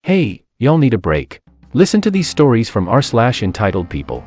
Hey, y'all need a break. Listen to these stories from r/entitled people.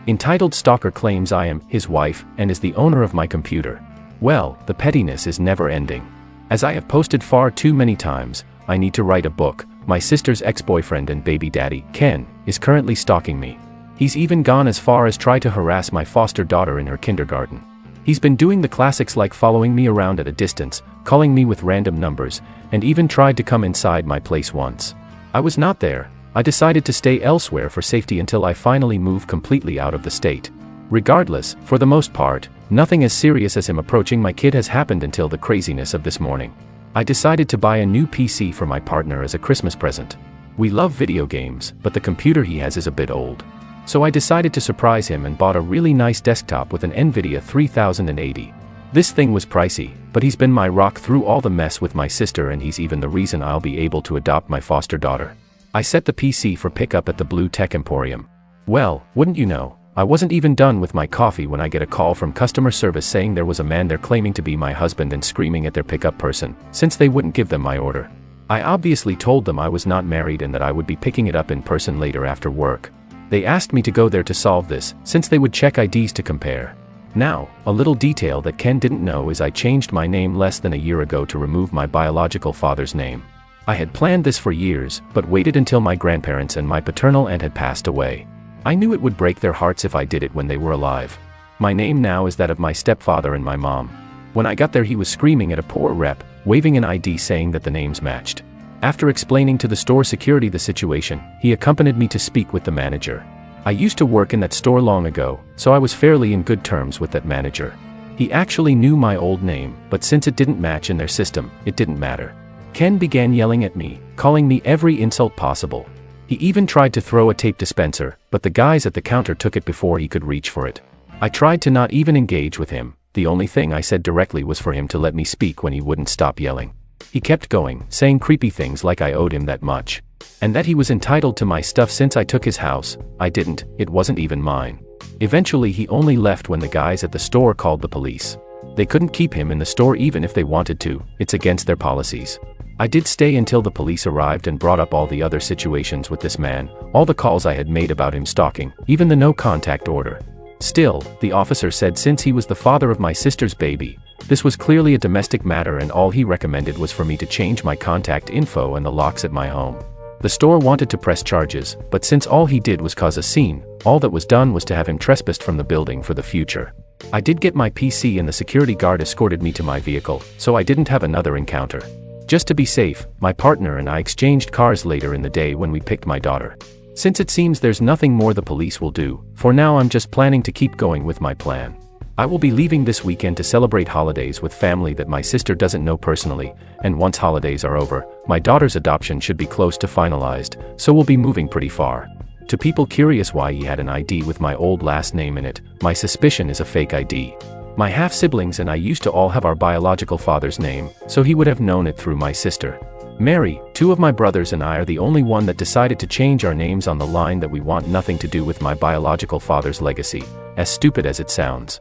Entitled stalker claims I am his wife and is the owner of my computer. Well, the pettiness is never ending. As I have posted far too many times, I need to write a book. My sister's ex-boyfriend and baby daddy, Ken, is currently stalking me. He's even gone as far as try to harass my foster daughter in her kindergarten. He's been doing the classics like following me around at a distance, calling me with random numbers, and even tried to come inside my place once. I was not there. I decided to stay elsewhere for safety until I finally move completely out of the state. Regardless, for the most part, nothing as serious as him approaching my kid has happened until the craziness of this morning. I decided to buy a new PC for my partner as a Christmas present. We love video games, but the computer he has is a bit old. So I decided to surprise him and bought a really nice desktop with an NVIDIA 3080. This thing was pricey, but he's been my rock through all the mess with my sister, and he's even the reason I'll be able to adopt my foster daughter. I set the PC for pickup at the Blue Tech Emporium. Well, wouldn't you know, I wasn't even done with my coffee when I get a call from customer service saying there was a man there claiming to be my husband and screaming at their pickup person, since they wouldn't give them my order. I obviously told them I was not married and that I would be picking it up in person later after work. They asked me to go there to solve this, since they would check IDs to compare. Now, a little detail that Ken didn't know is I changed my name less than a year ago to remove my biological father's name. I had planned this for years, but waited until my grandparents and my paternal aunt had passed away. I knew it would break their hearts if I did it when they were alive. My name now is that of my stepfather and my mom. When I got there, he was screaming at a poor rep, waving an ID saying that the names matched. After explaining to the store security the situation, he accompanied me to speak with the manager. I used to work in that store long ago, so I was fairly in good terms with that manager. He actually knew my old name, but since it didn't match in their system, it didn't matter. Ken began yelling at me, calling me every insult possible. He even tried to throw a tape dispenser, but the guys at the counter took it before he could reach for it. I tried to not even engage with him. The only thing I said directly was for him to let me speak when he wouldn't stop yelling. He kept going, saying creepy things like I owed him that much. And that he was entitled to my stuff since I took his house. I didn't, it wasn't even mine. Eventually he only left when the guys at the store called the police. They couldn't keep him in the store even if they wanted to, it's against their policies. I did stay until the police arrived and brought up all the other situations with this man, all the calls I had made about him stalking, even the no contact order. Still, the officer said since he was the father of my sister's baby, this was clearly a domestic matter and all he recommended was for me to change my contact info and the locks at my home. The store wanted to press charges, but since all he did was cause a scene, all that was done was to have him trespassed from the building for the future. I did get my PC and the security guard escorted me to my vehicle, so I didn't have another encounter. Just to be safe, my partner and I exchanged cars later in the day when we picked my daughter. Since it seems there's nothing more the police will do, for now I'm just planning to keep going with my plan. I will be leaving this weekend to celebrate holidays with family that my sister doesn't know personally, and once holidays are over, my daughter's adoption should be close to finalized, so we'll be moving pretty far. To people curious why he had an ID with my old last name in it, my suspicion is a fake ID. My half-siblings and I used to all have our biological father's name, so he would have known it through my sister. Mary, two of my brothers and I are the only one that decided to change our names on the line that we want nothing to do with my biological father's legacy, as stupid as it sounds.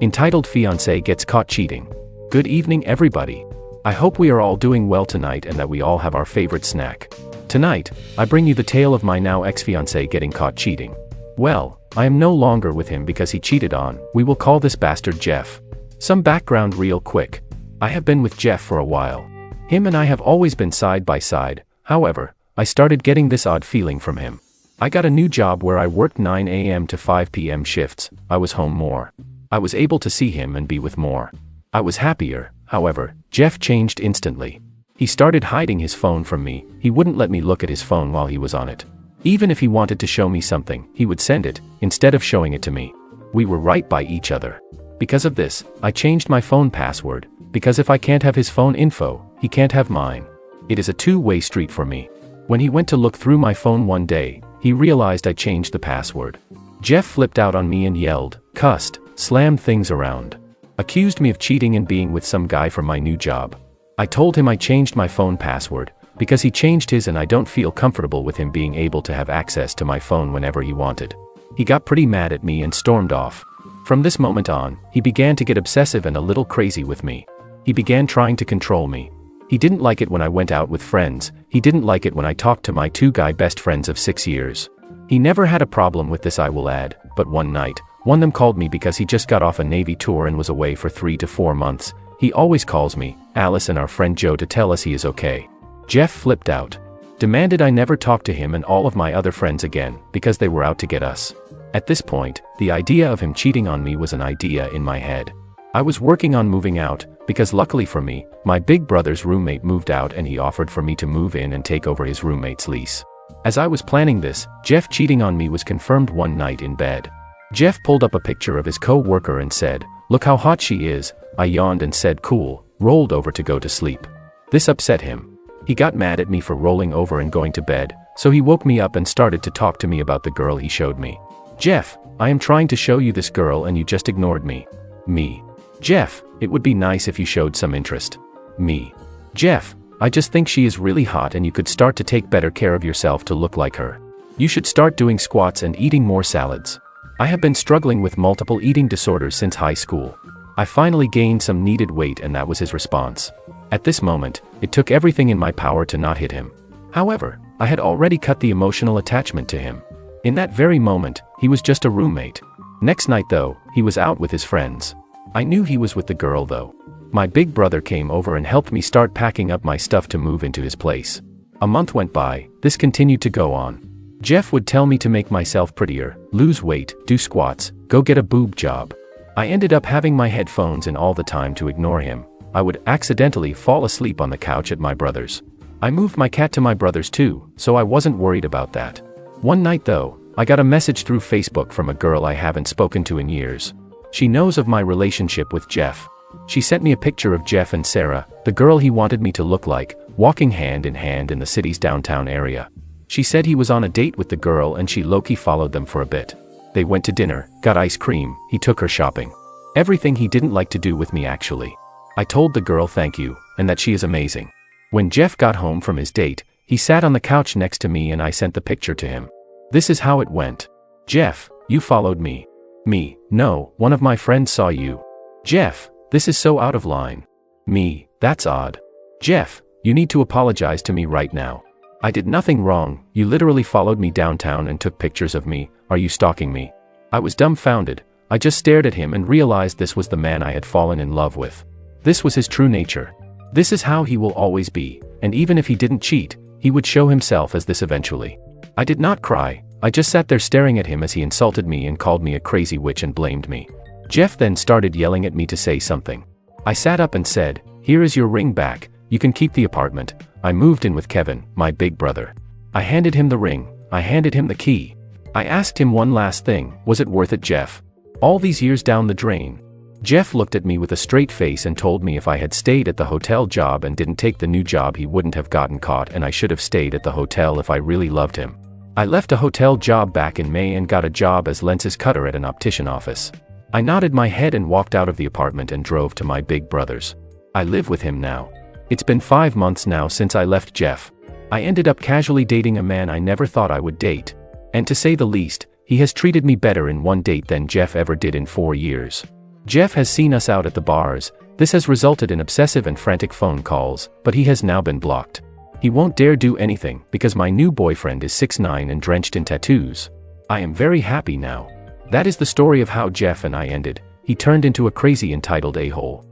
Entitled fiance gets caught cheating. Good evening everybody. I hope we are all doing well tonight and that we all have our favorite snack. Tonight, I bring you the tale of my now ex-fiance getting caught cheating. Well, I am no longer with him because he cheated on, we will call this bastard Jeff. Some background real quick. I have been with Jeff for a while. Him and I have always been side by side, however, I started getting this odd feeling from him. I got a new job where I worked 9 a.m. to 5 p.m. shifts, I was home more. I was able to see him and be with more. I was happier, however, Jeff changed instantly. He started hiding his phone from me, he wouldn't let me look at his phone while he was on it. Even if he wanted to show me something, he would send it, instead of showing it to me. We were right by each other. Because of this, I changed my phone password, because if I can't have his phone info, he can't have mine. It is a two-way street for me. When he went to look through my phone one day, he realized I changed the password. Jeff flipped out on me and yelled, cussed, slammed things around. Accused me of cheating and being with some guy from my new job. I told him I changed my phone password, because he changed his and I don't feel comfortable with him being able to have access to my phone whenever he wanted. He got pretty mad at me and stormed off. From this moment on, he began to get obsessive and a little crazy with me. He began trying to control me. He didn't like it when I went out with friends, he didn't like it when I talked to my two guy best friends of 6 years. He never had a problem with this, I will add, but one night, one of them called me because he just got off a Navy tour and was away for 3 to 4 months. He always calls me, Alice and our friend Joe to tell us he is okay. Jeff flipped out. Demanded I never talk to him and all of my other friends again, because they were out to get us. At this point, the idea of him cheating on me was an idea in my head. I was working on moving out, because luckily for me, my big brother's roommate moved out and he offered for me to move in and take over his roommate's lease. As I was planning this, Jeff cheating on me was confirmed one night in bed. Jeff pulled up a picture of his co-worker and said, "Look how hot she is." I yawned and said cool, rolled over to go to sleep. This upset him. He got mad at me for rolling over and going to bed, so he woke me up and started to talk to me about the girl he showed me. "Jeff, I am trying to show you this girl and you just ignored me." Me. "Jeff, it would be nice if you showed some interest." Me. "Jeff, I just think she is really hot and you could start to take better care of yourself to look like her. You should start doing squats and eating more salads. I have been struggling with multiple eating disorders since high school. I finally gained some needed weight and that was his response. At this moment, it took everything in my power to not hit him. However, I had already cut the emotional attachment to him. In that very moment, he was just a roommate. Next night though, he was out with his friends. I knew he was with the girl though. My big brother came over and helped me start packing up my stuff to move into his place. A month went by, this continued to go on. Jeff would tell me to make myself prettier, lose weight, do squats, go get a boob job. I ended up having my headphones in all the time to ignore him. I would accidentally fall asleep on the couch at my brother's. I moved my cat to my brother's too, so I wasn't worried about that. One night though, I got a message through Facebook from a girl I haven't spoken to in years. She knows of my relationship with Jeff. She sent me a picture of Jeff and Sarah, the girl he wanted me to look like, walking hand in hand in the city's downtown area. She said he was on a date with the girl and she low-key followed them for a bit. They went to dinner, got ice cream, he took her shopping. Everything he didn't like to do with me actually. I told the girl thank you, and that she is amazing. When Jeff got home from his date, he sat on the couch next to me and I sent the picture to him. This is how it went. "Jeff, you followed me." Me. "No, one of my friends saw you." "Jeff, this is so out of line." Me. "That's odd." "Jeff, you need to apologize to me right now. I did nothing wrong, you literally followed me downtown and took pictures of me. Are you stalking me?" I was dumbfounded. I just stared at him and realized this was the man I had fallen in love with. This was his true nature. This is how he will always be, and even if he didn't cheat, he would show himself as this eventually. I did not cry, I just sat there staring at him as he insulted me and called me a crazy witch and blamed me. Jeff then started yelling at me to say something. I sat up and said, "Here is your ring back, you can keep the apartment." I moved in with Kevin, my big brother. I handed him the ring, I handed him the key. I asked him one last thing, was it worth it, Jeff? All these years down the drain. Jeff looked at me with a straight face and told me if I had stayed at the hotel job and didn't take the new job he wouldn't have gotten caught and I should have stayed at the hotel if I really loved him. I left a hotel job back in May and got a job as lenses cutter at an optician office. I nodded my head and walked out of the apartment and drove to my big brother's. I live with him now. It's been 5 months now since I left Jeff. I ended up casually dating a man I never thought I would date. And to say the least, he has treated me better in one date than Jeff ever did in 4 years. Jeff has seen us out at the bars. This has resulted in obsessive and frantic phone calls, but he has now been blocked. He won't dare do anything because my new boyfriend is 6'9" and drenched in tattoos. I am very happy now. That is the story of how Jeff and I ended. He turned into a crazy entitled a-hole.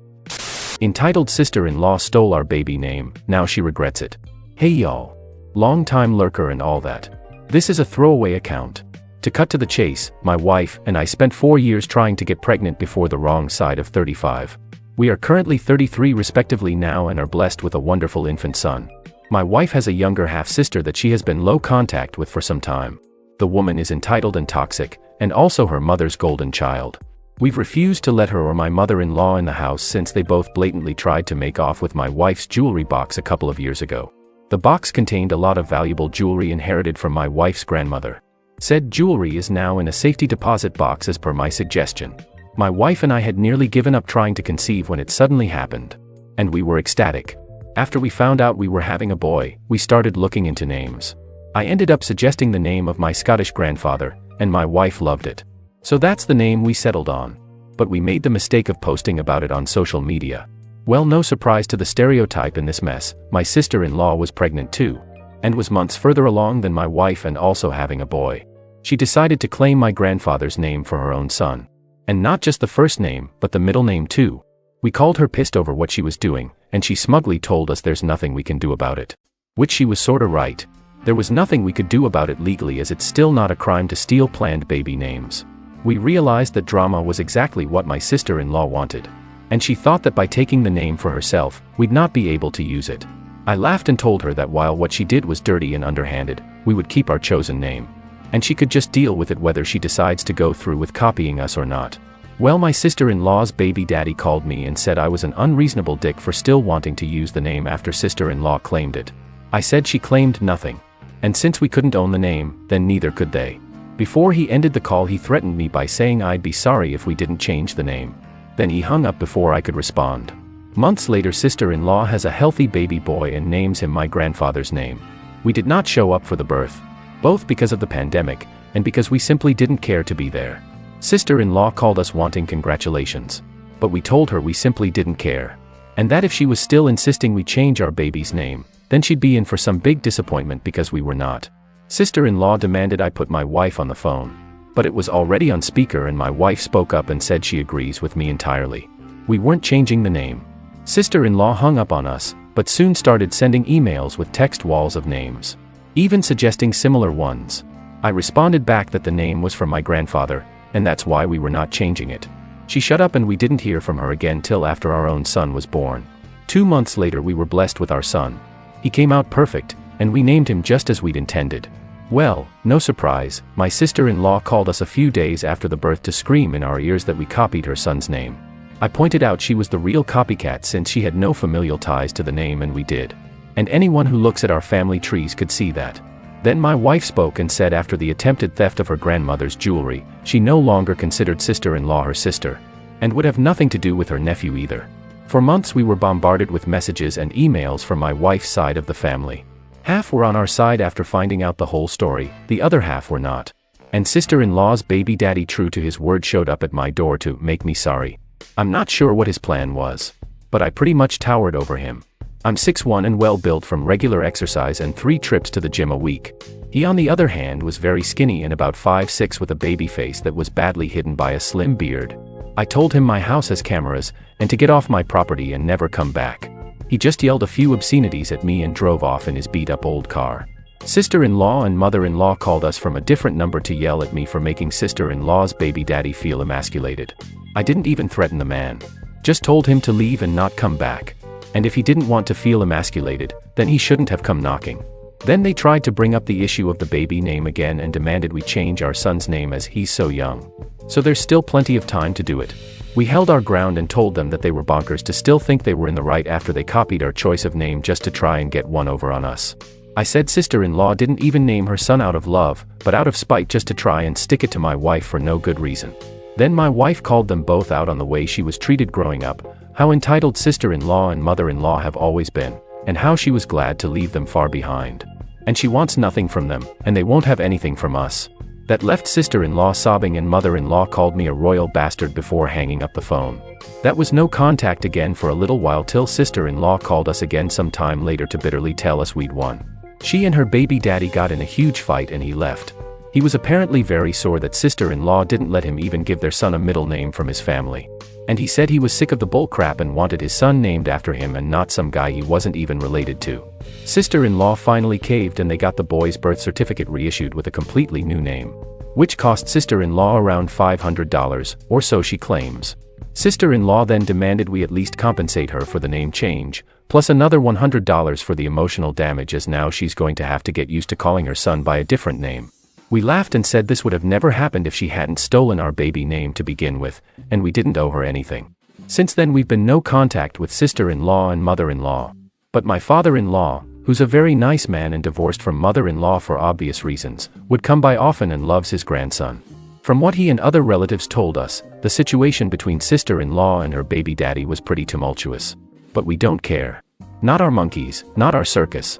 Entitled sister-in-law stole our baby name, now she regrets it. Hey y'all. Long-time lurker and all that. This is a throwaway account. To cut to the chase, my wife and I spent 4 years trying to get pregnant before the wrong side of 35. We are currently 33 respectively now and are blessed with a wonderful infant son. My wife has a younger half-sister that she has been low contact with for some time. The woman is entitled and toxic, and also her mother's golden child. We've refused to let her or my mother-in-law in the house since they both blatantly tried to make off with my wife's jewelry box a couple of years ago. The box contained a lot of valuable jewelry inherited from my wife's grandmother. Said jewelry is now in a safety deposit box as per my suggestion. My wife and I had nearly given up trying to conceive when it suddenly happened. And we were ecstatic. After we found out we were having a boy, we started looking into names. I ended up suggesting the name of my Scottish grandfather, and my wife loved it. So that's the name we settled on. But we made the mistake of posting about it on social media. Well, no surprise to the stereotype in this mess, my sister-in-law was pregnant too, and was months further along than my wife and also having a boy. She decided to claim my grandfather's name for her own son. And not just the first name, but the middle name too. We called her pissed over what she was doing, and she smugly told us there's nothing we can do about it. Which she was sorta right. There was nothing we could do about it legally, as it's still not a crime to steal planned baby names. We realized that drama was exactly what my sister-in-law wanted. And she thought that by taking the name for herself, we'd not be able to use it. I laughed and told her that while what she did was dirty and underhanded, we would keep our chosen name. And she could just deal with it whether she decides to go through with copying us or not. Well, my sister-in-law's baby daddy called me and said I was an unreasonable dick for still wanting to use the name after sister-in-law claimed it. I said she claimed nothing. And since we couldn't own the name, then neither could they. Before he ended the call, he threatened me by saying I'd be sorry if we didn't change the name. Then he hung up before I could respond. Months later, sister-in-law has a healthy baby boy and names him my grandfather's name. We did not show up for the birth, both because of the pandemic, and because we simply didn't care to be there. Sister-in-law called us wanting congratulations. But we told her we simply didn't care. And that if she was still insisting we change our baby's name, then she'd be in for some big disappointment because we were not. Sister-in-law demanded I put my wife on the phone. But it was already on speaker and my wife spoke up and said she agrees with me entirely. We weren't changing the name. Sister-in-law hung up on us, but soon started sending emails with text walls of names, even suggesting similar ones. I responded back that the name was from my grandfather, and that's why we were not changing it. She shut up and we didn't hear from her again till after our own son was born. 2 months later we were blessed with our son. He came out perfect, and we named him just as we'd intended. Well, no surprise, my sister-in-law called us a few days after the birth to scream in our ears that we copied her son's name. I pointed out she was the real copycat since she had no familial ties to the name and we did. And anyone who looks at our family trees could see that. Then my wife spoke and said after the attempted theft of her grandmother's jewelry, she no longer considered sister-in-law her sister, and would have nothing to do with her nephew either. For months we were bombarded with messages and emails from my wife's side of the family. Half were on our side after finding out the whole story, the other half were not. And sister-in-law's baby daddy, true to his word, showed up at my door to make me sorry. I'm not sure what his plan was, but I pretty much towered over him. I'm 6'1" and well built from regular exercise and 3 trips to the gym a week. He on the other hand was very skinny and about 5'6" with a baby face that was badly hidden by a slim beard. I told him my house has cameras, and to get off my property and never come back. He just yelled a few obscenities at me and drove off in his beat-up old car. Sister-in-law and mother-in-law called us from a different number to yell at me for making sister-in-law's baby daddy feel emasculated. I didn't even threaten the man. Just told him to leave and not come back. And if he didn't want to feel emasculated, then he shouldn't have come knocking. Then they tried to bring up the issue of the baby name again and demanded we change our son's name as he's so young. So there's still plenty of time to do it. We held our ground and told them that they were bonkers to still think they were in the right after they copied our choice of name just to try and get one over on us. I said sister-in-law didn't even name her son out of love, but out of spite just to try and stick it to my wife for no good reason. Then my wife called them both out on the way she was treated growing up, how entitled sister-in-law and mother-in-law have always been, and how she was glad to leave them far behind. And she wants nothing from them, and they won't have anything from us. That left sister-in-law sobbing and mother-in-law called me a royal bastard before hanging up the phone. That was no contact again for a little while till sister-in-law called us again some time later to bitterly tell us we'd won. She and her baby daddy got in a huge fight and he left. He was apparently very sore that sister-in-law didn't let him even give their son a middle name from his family. And he said he was sick of the bull crap and wanted his son named after him and not some guy he wasn't even related to. Sister-in-law finally caved and they got the boy's birth certificate reissued with a completely new name, which cost sister-in-law around $500, or so she claims. Sister-in-law then demanded we at least compensate her for the name change, plus another $100 for the emotional damage, as now she's going to have to get used to calling her son by a different name. We laughed and said this would have never happened if she hadn't stolen our baby name to begin with, and we didn't owe her anything. Since then we've been no contact with sister-in-law and mother-in-law. But my father-in-law, who's a very nice man and divorced from mother-in-law for obvious reasons, would come by often and loves his grandson. From what he and other relatives told us, the situation between sister-in-law and her baby daddy was pretty tumultuous. But we don't care. Not our monkeys, not our circus.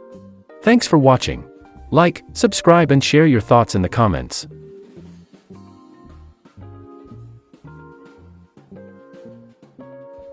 Thanks for watching. Like, subscribe and share your thoughts in the comments.